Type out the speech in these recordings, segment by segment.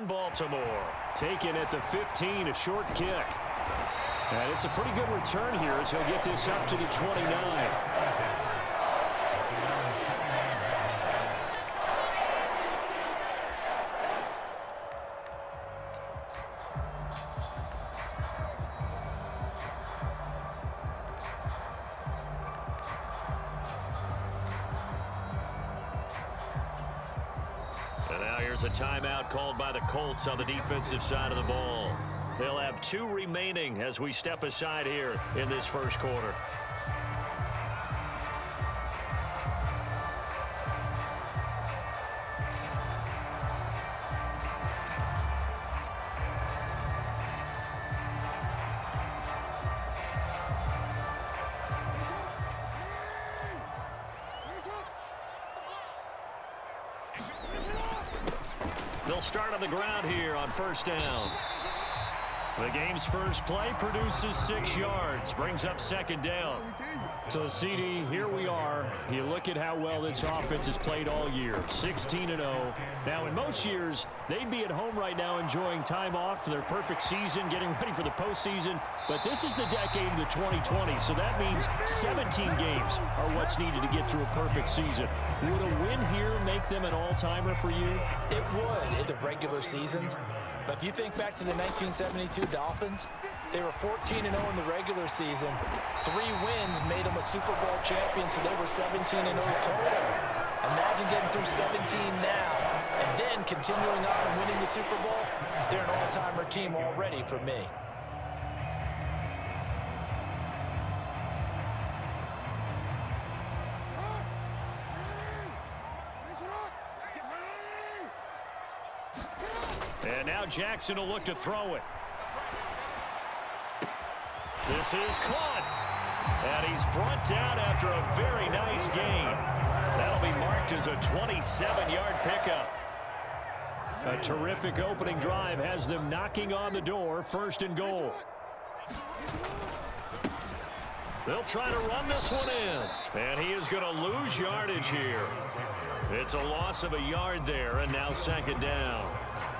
again, Baltimore. Taken at the 15, a short kick. And it's a pretty good return here as he'll get this up to the 29. And now here's a timeout called by the Colts on the defensive side of the ball. They'll have 2 remaining as we step aside here in this first quarter. They'll start on the ground here on first down. The game's first play produces 6 yards, brings up second down. So, CD, here we are. You look at how well this offense has played all year, 16-0. Now, in most years, they'd be at home right now enjoying time off for their perfect season, getting ready for the postseason. But this is the decade of the 2020s, so that means 17 games are what's needed to get through a perfect season. Would a win here make them an all-timer for you? It would in the regular seasons. But if you think back to the 1972 Dolphins, they were 14-0 in the regular season. 3 wins made them a Super Bowl champion, so they were 17-0 total. Imagine getting through 17 now and then continuing on and winning the Super Bowl. They're an all-timer team already for me. And now Jackson will look to throw it. This is caught. And he's brought down after a very nice gain. That'll be marked as a 27-yard pickup. A terrific opening drive has them knocking on the door, first and goal. They'll try to run this one in. And he is going to lose yardage here. It's a loss of a yard there, and now second down.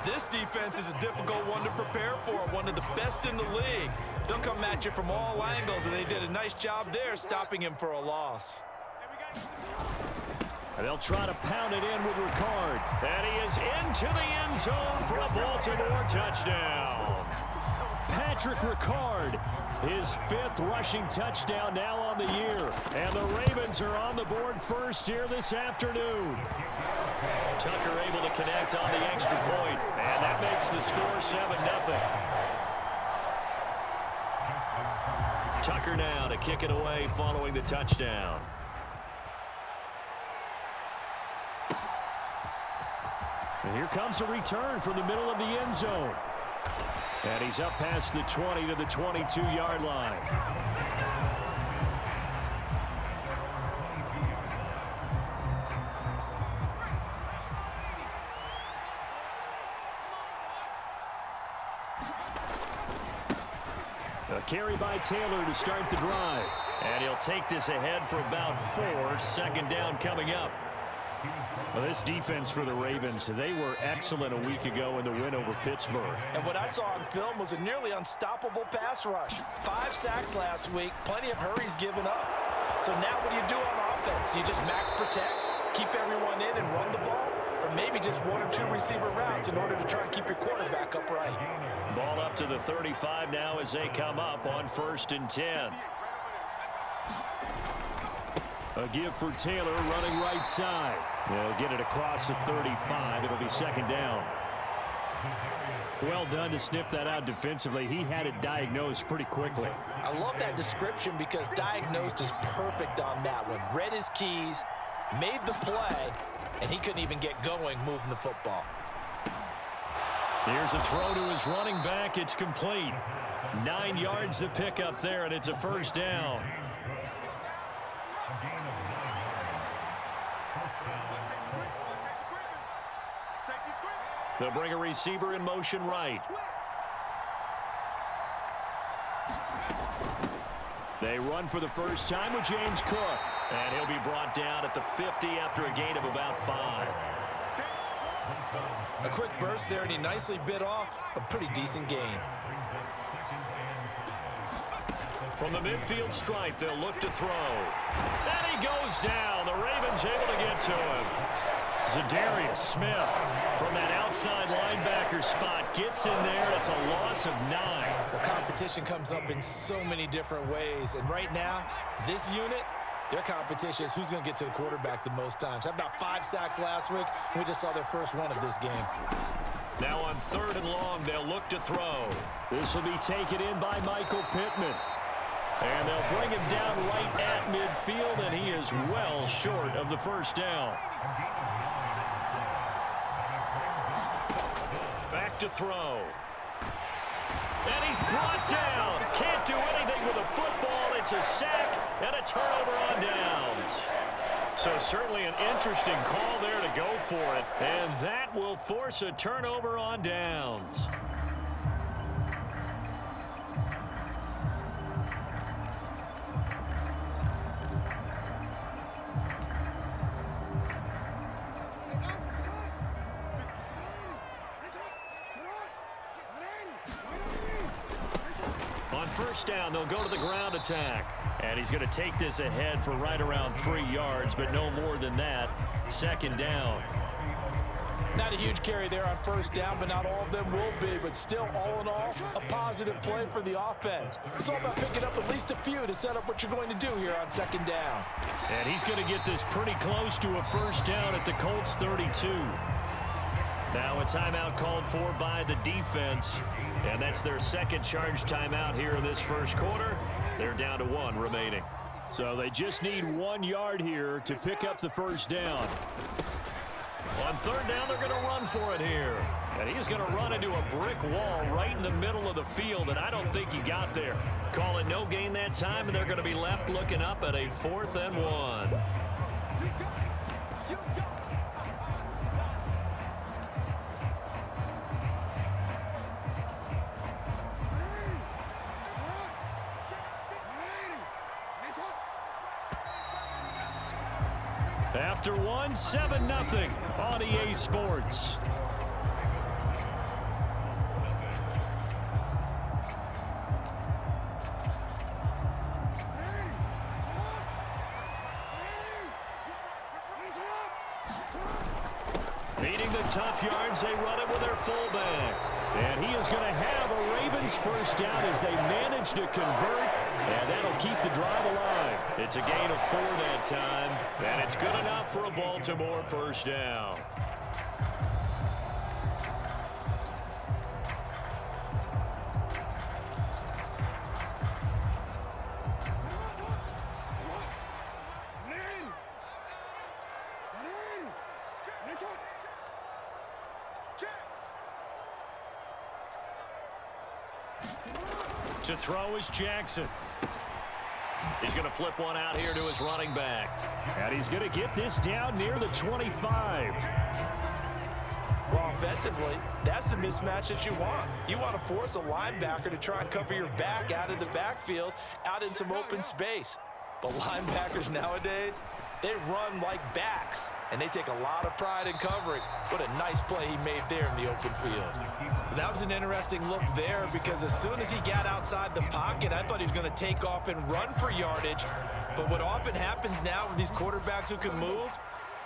This defense is a difficult one to prepare for, one of the best in the league. They'll come at you from all angles, and they did a nice job there stopping him for a loss. And they'll try to pound it in with Ricard. And he is into the end zone for a Baltimore touchdown. Patrick Ricard, his 5th rushing touchdown now on the year. And the Ravens are on the board first here this afternoon. Tucker able to connect on the extra point, and that makes the score 7-0. Tucker now to kick it away following the touchdown. And here comes a return from the middle of the end zone. And he's up past the 20 to the 22-yard line. A carry by Taylor to start the drive. And he'll take this ahead for about 4. Second down coming up. Well, this defense for the Ravens, they were excellent a week ago in the win over Pittsburgh. And what I saw on film was a nearly unstoppable pass rush. 5 sacks last week, plenty of hurries given up. So now what do you do on offense? You just max protect, keep everyone in and run the ball? Or maybe just 1 or 2 receiver routes in order to try and keep your quarterback upright. Ball up to the 35 now as they come up on 1st and 10. A give for Taylor running right side. They'll get it across the 35. It'll be second down. Well done to sniff that out defensively. He had it diagnosed pretty quickly. I love that description because diagnosed is perfect on that one. Read his keys, made the play, and he couldn't even get going moving the football. Here's a throw to his running back. It's complete. 9 yards to pick up there, and it's a first down. They'll bring a receiver in motion right. They run for the first time with James Cook. And he'll be brought down at the 50 after a gain of about 5. A quick burst there, and he nicely bit off a pretty decent gain. From the midfield stripe, they'll look to throw. And he goes down. The Ravens able to get to him. Za'Darius Smith from that outside linebacker spot gets in there. It's a loss of 9. The competition comes up in so many different ways, and right now, this unit, their competition is who's going to get to the quarterback the most times. Had about 5 sacks last week, and we just saw their first one of this game. Now on 3rd and long, they'll look to throw. This will be taken in by Michael Pittman. And they'll bring him down right at midfield, and he is well short of the first down. Back to throw. And he's brought down. Can't do anything with a football. It's a sack and a turnover on downs. So certainly an interesting call there to go for it. And that will force a turnover on downs. First down, they'll go to the ground attack. And he's going to take this ahead for right around 3 yards, but no more than that. 2nd down. Not a huge carry there on first down, but not all of them will be. But still, all in all, a positive play for the offense. It's all about picking up at least a few to set up what you're going to do here on 2nd down. And he's going to get this pretty close to a first down at the Colts 32. Now a timeout called for by the defense. And that's their 2nd charge timeout here in this first quarter. They're down to 1 remaining. So they just need 1 yard here to pick up the first down. On 3rd down, they're going to run for it here. And he's going to run into a brick wall right in the middle of the field, and I don't think he got there. Call it no gain that time, and they're going to be left looking up at a 4th and 1. After 1, 7-0 on EA Sports. Beating the tough yards, they run it with their fullback. And he is going to have a Ravens first down as they manage to convert, and that'll keep the drive alive. It's a gain of 4 that time, and it's good enough for a Baltimore first down. To throw is Jackson. He's going to flip one out here to his running back. And he's going to get this down near the 25. Well, offensively, that's the mismatch that you want. You want to force a linebacker to try and cover your back out of the backfield, out in some open space. But linebackers nowadays, they run like backs, and they take a lot of pride in covering. What a nice play he made there in the open field. That was an interesting look there because as soon as he got outside the pocket, I thought he was going to take off and run for yardage. But what often happens now with these quarterbacks who can move,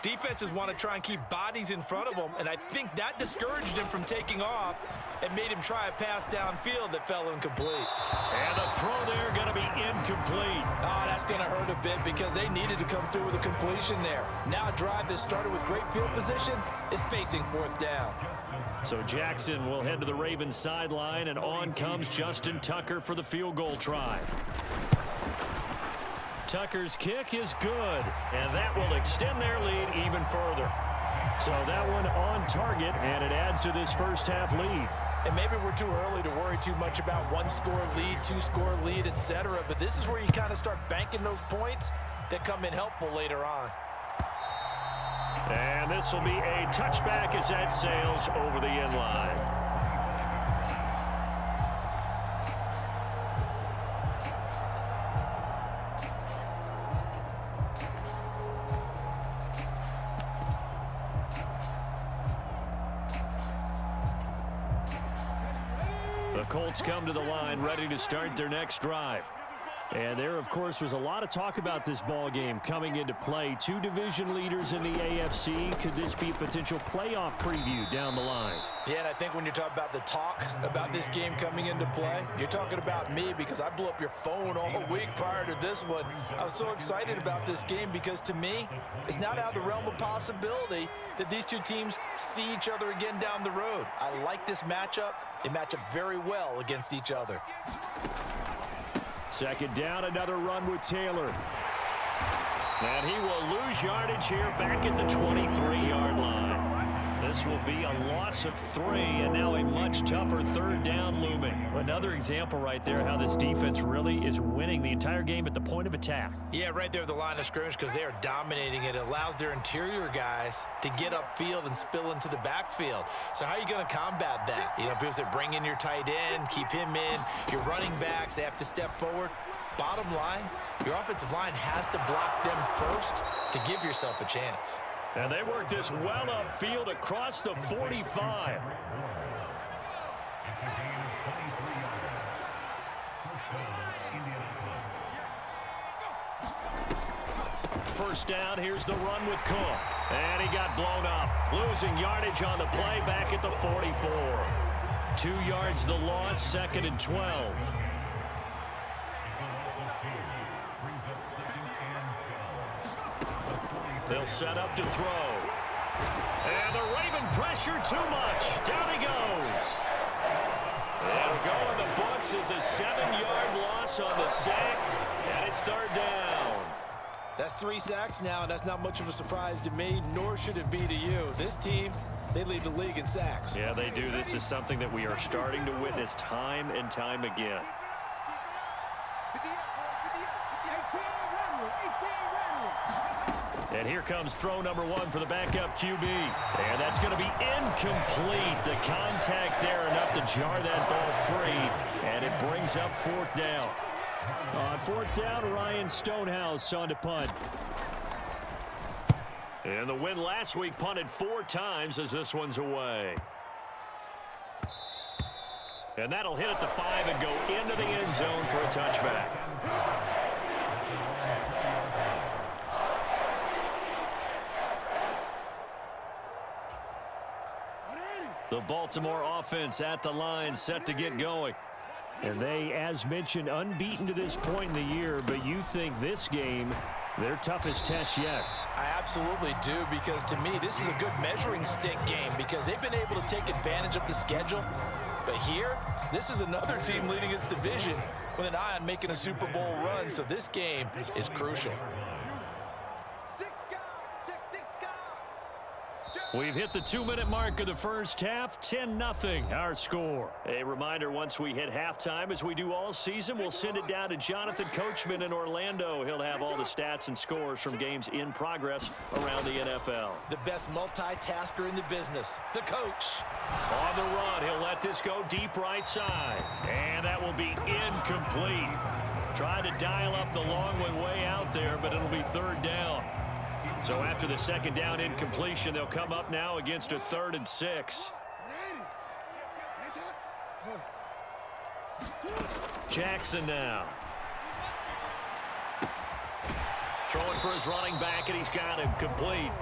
defenses want to try and keep bodies in front of them, and I think that discouraged him from taking off and made him try a pass downfield that fell incomplete. And the throw there going to be incomplete. Oh, that's going to hurt a bit because they needed to come through with a completion there. Now a drive that started with great field position is facing 4th down. So Jackson will head to the Ravens sideline, and on comes Justin Tucker for the field goal try. Tucker's kick is good, and that will extend their lead even further. So that one on target, and it adds to this first half lead. And maybe we're too early to worry too much about 1-score lead, 2-score lead, etc. But this is where you kind of start banking those points that come in helpful later on. And this will be a touchback as that sails over the end line. The Colts come to the line ready to start their next drive. And there, of course, was a lot of talk about this ball game coming into play. Two division leaders in the AFC. Could this be a potential playoff preview down the line? Yeah, and I think when you're talking about the talk about this game coming into play, you're talking about me because I blew up your phone all week prior to this one. I was so excited about this game because, to me, it's not out of the realm of possibility that these two teams see each other again down the road. I like this matchup. They match up very well against each other. Second down, another run with Taylor. And he will lose yardage here back at the 23-yard line. This will be a loss of 3, and now a much tougher third down looming. Another example right there how this defense really is winning the entire game at the point of attack. Yeah, right there at the line of scrimmage because they are dominating it. It allows their interior guys to get upfield and spill into the backfield. So how are you going to combat that? You know, people say bring in your tight end, keep him in. Your running backs, they have to step forward. Bottom line, your offensive line has to block them first to give yourself a chance. And they work this well upfield across the 45. First down, here's the run with Cook. And he got blown up. Losing yardage on the play back at the 44. 2 yards the loss, 2nd and 12. They'll set up to throw. And the Raven pressure too much. Down he goes. It'll go in the books as a 7-yard loss on the sack. And it's third down. That's 3 sacks now, and that's not much of a surprise to me, nor should it be to you. This team, they lead the league in sacks. Yeah, they do. This is something that we are starting to witness time and time again. And here comes throw number 1 for the backup QB. And that's going to be incomplete. The contact there enough to jar that ball free. And it brings up 4th down. On 4th down, Ryan Stonehouse on to punt. And the win last week punted 4 times as this one's away. And that'll hit at the 5 and go into the end zone for a touchback. The Baltimore offense at the line, set to get going. And they, as mentioned, unbeaten to this point in the year, but you think this game, their toughest test yet? I absolutely do, because to me, this is a good measuring stick game because they've been able to take advantage of the schedule. But here, this is another team leading its division with an eye on making a Super Bowl run, so this game is crucial. We've hit the 2-minute mark of the first half, 10-0 our score. A reminder, once we hit halftime, as we do all season, we'll send it down to Jonathan Coachman in Orlando. He'll have all the stats and scores from games in progress around the NFL. The best multitasker in the business, the coach. On the run, he'll let this go deep right side. And that will be incomplete. Tried to dial up the long one way out there, but it'll be 3rd down. So after the 2nd down incompletion, they'll come up now against a 3rd and 6. Jackson now. Throwing for his running back, and he's got him complete.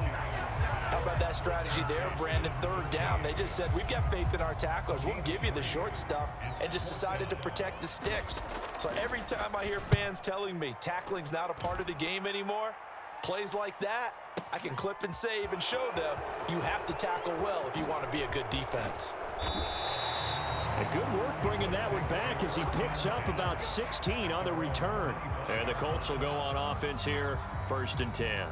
How about that strategy there, Brandon? 3rd down. They just said, we've got faith in our tacklers. We'll give you the short stuff, and just decided to protect the sticks. So every time I hear fans telling me tackling's not a part of the game anymore, plays like that, I can clip and save and show them you have to tackle well if you want to be a good defense. And good work bringing that one back as he picks up about 16 on the return. And the Colts will go on offense here, 1st and 10.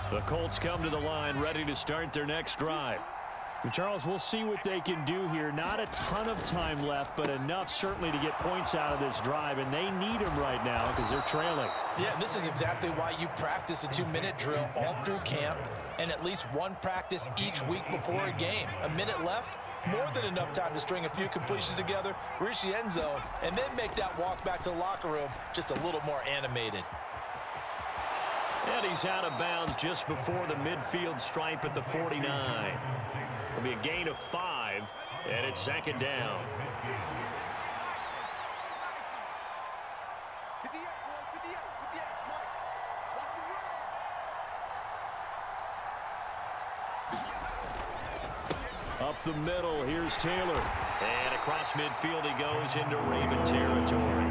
The Colts come to the line ready to start their next drive. And Charles, we'll see what they can do here. Not a ton of time left, but enough certainly to get points out of this drive, and they need them right now because they're trailing. Yeah, this is exactly why you practice a 2-minute drill all through camp and at least one practice each week before a game. A minute left, more than enough time to string a few completions together, reach the end zone, and then make that walk back to the locker room just a little more animated. And he's out of bounds just before the midfield stripe at the 49. It'll be a gain of 5, and it's second down. Up the middle, here's Taylor. And across midfield he goes into Raven territory.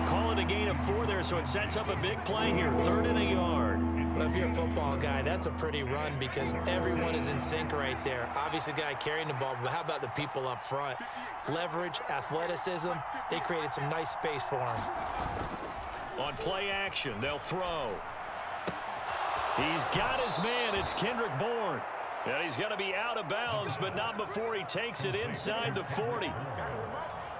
Call it a gain of 4 there, so it sets up a big play here. 3rd and a yard. Well, if you're a football guy, that's a pretty run because everyone is in sync right there. Obviously, the guy carrying the ball, but how about the people up front? Leverage, athleticism, they created some nice space for him. On play action, they'll throw. He's got his man. It's Kendrick Bourne. And he's going to be out of bounds, but not before he takes it inside the 40.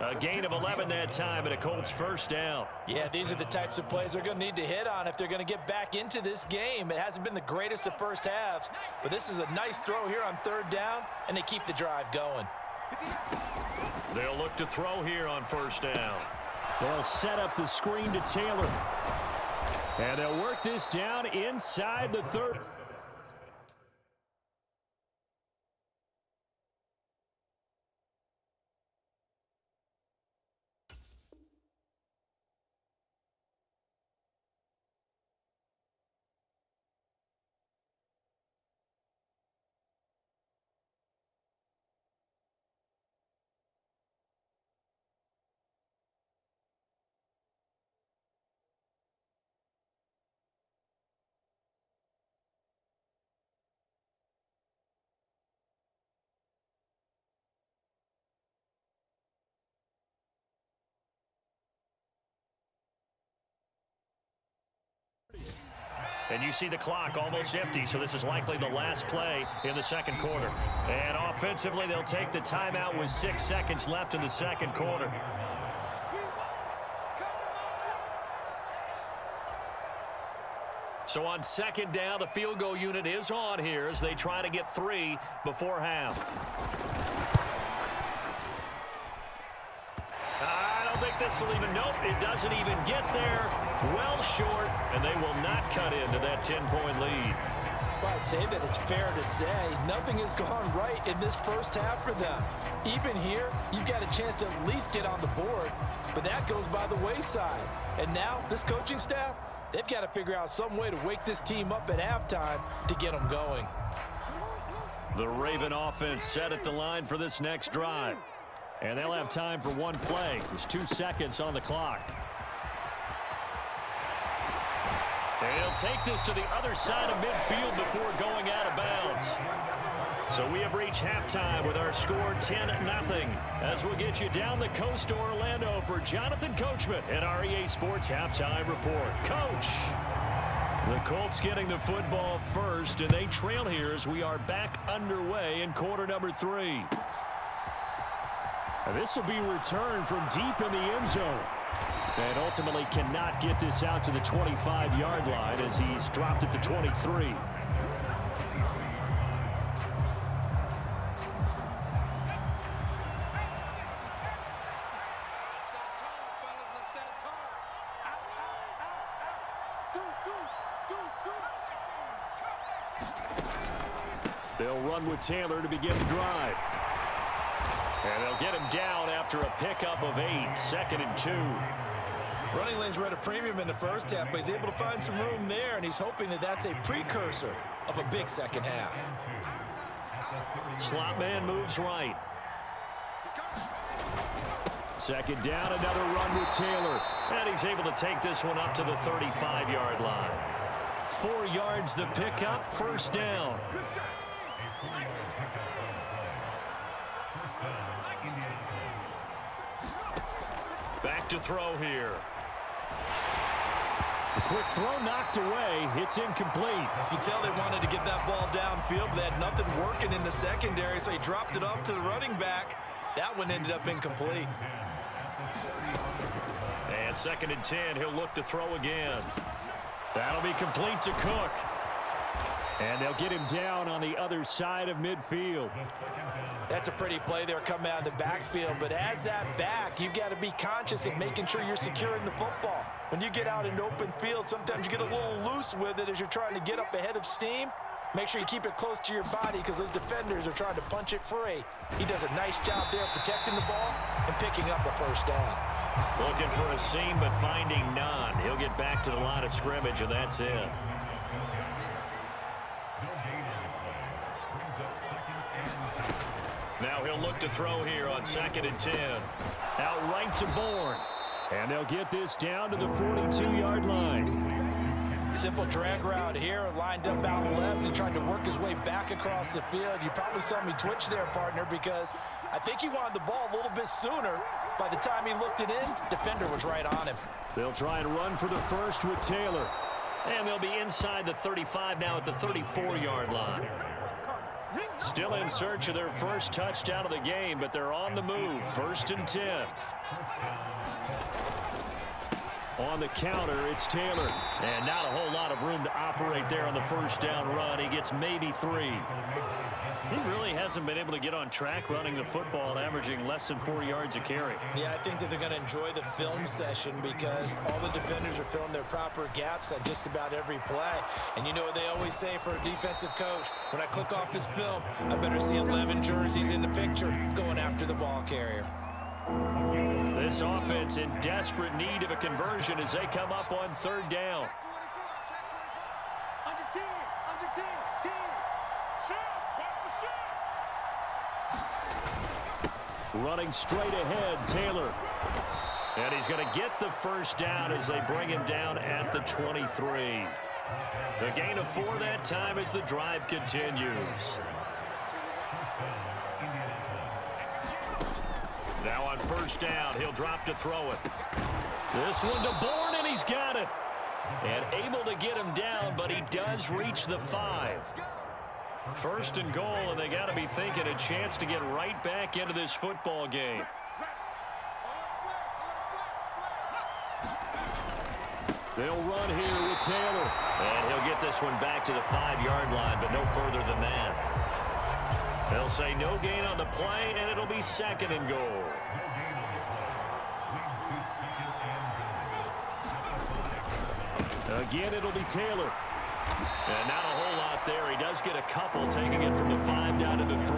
A gain of 11 that time, and a Colts first down. Yeah, these are the types of plays they're going to need to hit on if they're going to get back into this game. It hasn't been the greatest of first halves, but this is a nice throw here on 3rd down, and they keep the drive going. They'll look to throw here on 1st down. They'll set up the screen to Taylor. And they'll work this down inside the 30. And you see the clock almost empty, so this is likely the last play in the second quarter. And offensively, they'll take the timeout with 6 seconds left in the second quarter. So on 2nd down, the field goal unit is on here as they try to get 3 before half. I don't think this will even, nope, it doesn't even get there. Well short, and they will not cut into that 10-point lead. Well, I'd say that it's fair to say nothing has gone right in this first half for them. Even here, you've got a chance to at least get on the board, but that goes by the wayside. And now, this coaching staff, they've got to figure out some way to wake this team up at halftime to get them going. The Raven offense set at the line for this next drive. And they'll have time for one play. There's 2 seconds on the clock. They'll take this to the other side of midfield before going out of bounds. So we have reached halftime with our score 10-0. As we'll get you down the coast to Orlando for Jonathan Coachman at our EA Sports Halftime Report. Coach, the Colts getting the football first, and they trail here as we are back underway in quarter number 3. This will be returned from deep in the end zone. And ultimately cannot get this out to the 25-yard line as he's dropped it to 23. They'll run with Taylor to begin the drive. And they'll get him down after a pickup of 8, 2nd and 2. Running lanes were at a premium in the first half, but he's able to find some room there, and he's hoping that that's a precursor of a big second half. Slot man moves right. 2nd down, another run with Taylor. And he's able to take this one up to the 35-yard line. 4 yards the pickup, 1st down. Back to throw here. The quick throw knocked away. It's incomplete. You can tell they wanted to get that ball downfield, but they had nothing working in the secondary, so he dropped it off to the running back. That one ended up incomplete. And 2nd and 10, he'll look to throw again. That'll be complete to Cook. And they'll get him down on the other side of midfield. That's a pretty play there coming out of the backfield, but as that back, you've got to be conscious of making sure you're securing the football. When you get out in open field, sometimes you get a little loose with it as you're trying to get up ahead of steam. Make sure you keep it close to your body because those defenders are trying to punch it free. He does a nice job there protecting the ball and picking up a first down. Looking for a seam, but finding none. He'll get back to the line of scrimmage, and that's it. Now he'll look to throw here on 2nd and 10. Out right to Bourne. And they'll get this down to the 42-yard line. Simple drag route here, lined up out left and trying to work his way back across the field. You probably saw me twitch there, partner, because I think he wanted the ball a little bit sooner. By the time he looked it in, defender was right on him. They'll try and run for the first with Taylor. And they'll be inside the 35 now at the 34-yard line. Still in search of their first touchdown of the game, but they're on the move. 1st and 10. On the counter, it's Taylor. And not a whole lot of room to operate there on the first down run. He gets maybe 3. He really hasn't been able to get on track running the football, averaging less than 4 yards a carry. Yeah, I think that they're going to enjoy the film session because all the defenders are filling their proper gaps on just about every play. And you know what they always say for a defensive coach? When I click off this film, I better see 11 jerseys in the picture going after the ball carrier. This offense in desperate need of a conversion as they come up on 3rd down. Running straight ahead, Taylor. And he's going to get the first down as they bring him down at the 23. The gain of 4 that time as the drive continues. Now on 1st down, he'll drop to throw it. This one to Bourne, and he's got it. And able to get him down, but he does reach the 5. 1st and goal, and they got to be thinking a chance to get right back into this football game. They'll run here with Taylor. And he'll get this one back to the 5-yard line, but no further than that. They'll say no gain on the play, and it'll be 2nd and goal. Again, it'll be Taylor. And not a whole lot there. He does get a couple, taking it from the 5 down to the 3.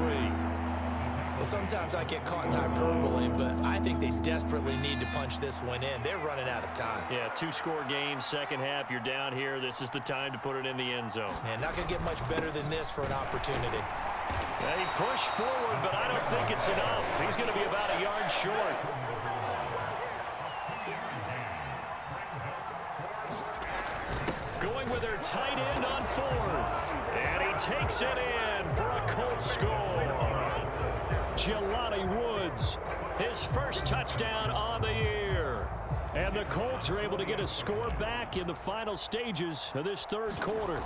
Well, sometimes I get caught in hyperbole, but I think they desperately need to punch this one in. They're running out of time. Yeah, 2-score game, second half. You're down here. This is the time to put it in the end zone. And not going to get much better than this for an opportunity. Yeah, he pushed forward, but I don't think it's enough. He's going to be about a yard short. Going with their tight end on 4th. And he takes it in for a Colts score. Jelani Woods, his first touchdown on the year. And the Colts are able to get a score back in the final stages of this 3rd quarter.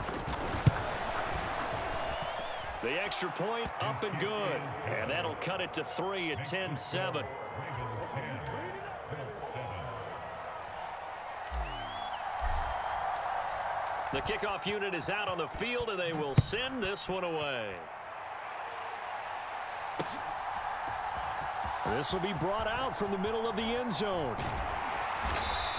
The extra point up and good. And that'll cut it to 3 at 10-7. The kickoff unit is out on the field, and they will send this one away. This will be brought out from the middle of the end zone.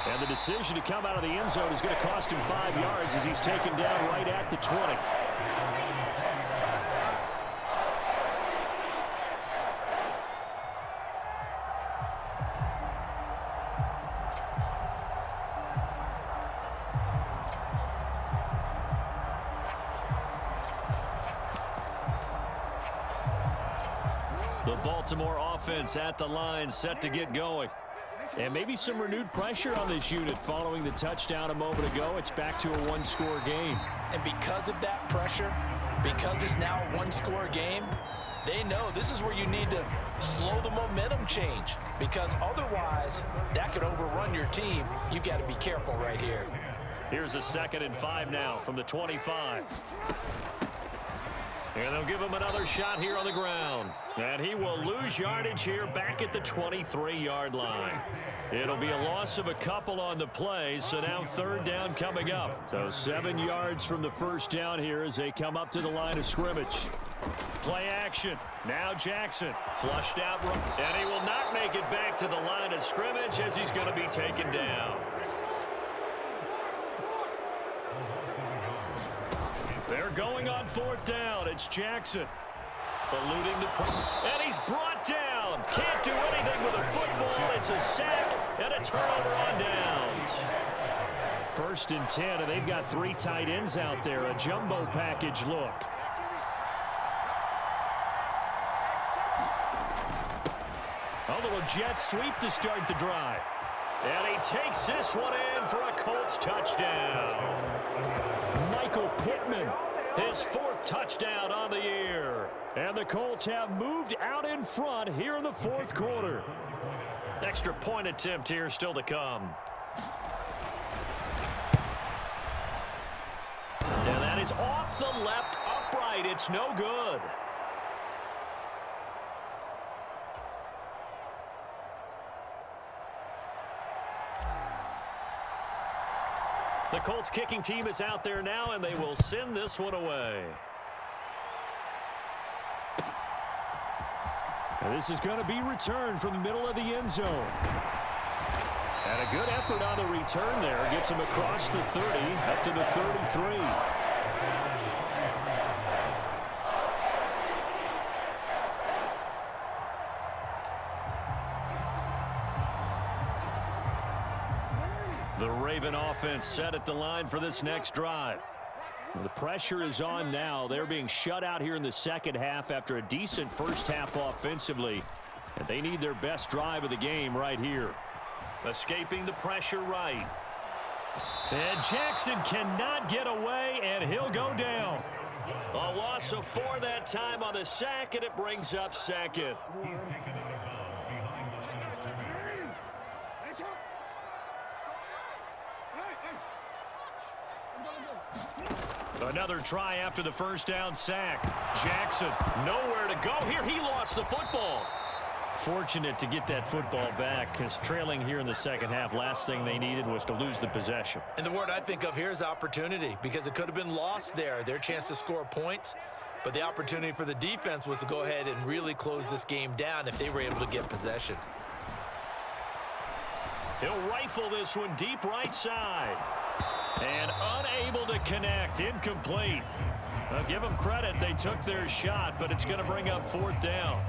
And the decision to come out of the end zone is going to cost him 5 yards as he's taken down right at the 20. The Baltimore offense at the line, set to get going. And maybe some renewed pressure on this unit following the touchdown a moment ago. It's back to a 1-score game. And because of that pressure, because it's now a 1-score game, they know this is where you need to slow the momentum change. Because otherwise, that could overrun your team. You've got to be careful right here. Here's a 2nd and 5 now from the 25. And they'll give him another shot here on the ground. And he will lose yardage here back at the 23-yard line. It'll be a loss of a couple on the play, so now third down coming up. So 7 yards from the first down here as they come up to the line of scrimmage. Play action. Now Jackson flushed out, and he will not make it back to the line of scrimmage as he's going to be taken down. They're going on fourth down. It's Jackson. Eluding the and he's brought down. Can't do anything with a football. It's a sack and a turnover on downs. 1st and 10, and they've got 3 tight ends out there. A jumbo package look. A little jet sweep to start the drive. And he takes this one in for a Colts touchdown. Michael Pittman, his 4th touchdown on the year. And the Colts have moved out in front here in the 4th quarter. Extra point attempt here still to come. And that is off the left upright. It's no good. The Colts kicking team is out there now, and they will send this one away. And this is going to be returned from the middle of the end zone. And a good effort on the return there. Gets him across the 30, up to the 33. The Raven offense set at the line for this next drive. The pressure is on now. They're being shut out here in the second half after a decent first half offensively. And they need their best drive of the game right here. Escaping the pressure right. And Jackson cannot get away, and he'll go down. A loss of 4 that time on the sack, and it brings up 2nd. Another try after the first down sack. Jackson, nowhere to go here. He lost the football. Fortunate to get that football back, because trailing here in the second half, last thing they needed was to lose the possession. And the word I think of here is opportunity, because it could have been lost there. Their chance to score points, but the opportunity for the defense was to go ahead and really close this game down if they were able to get possession. He'll rifle this one deep right side. And unable to connect. Incomplete. I'll give them credit. They took their shot, but it's going to bring up 4th down.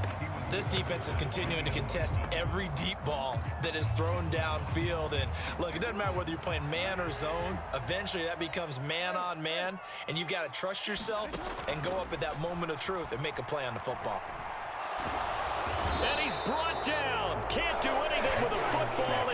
This defense is continuing to contest every deep ball that is thrown downfield. And look, it doesn't matter whether you're playing man or zone. Eventually, that becomes man on man. And you've got to trust yourself and go up at that moment of truth and make a play on the football. And he's brought down. Can't do anything with a football.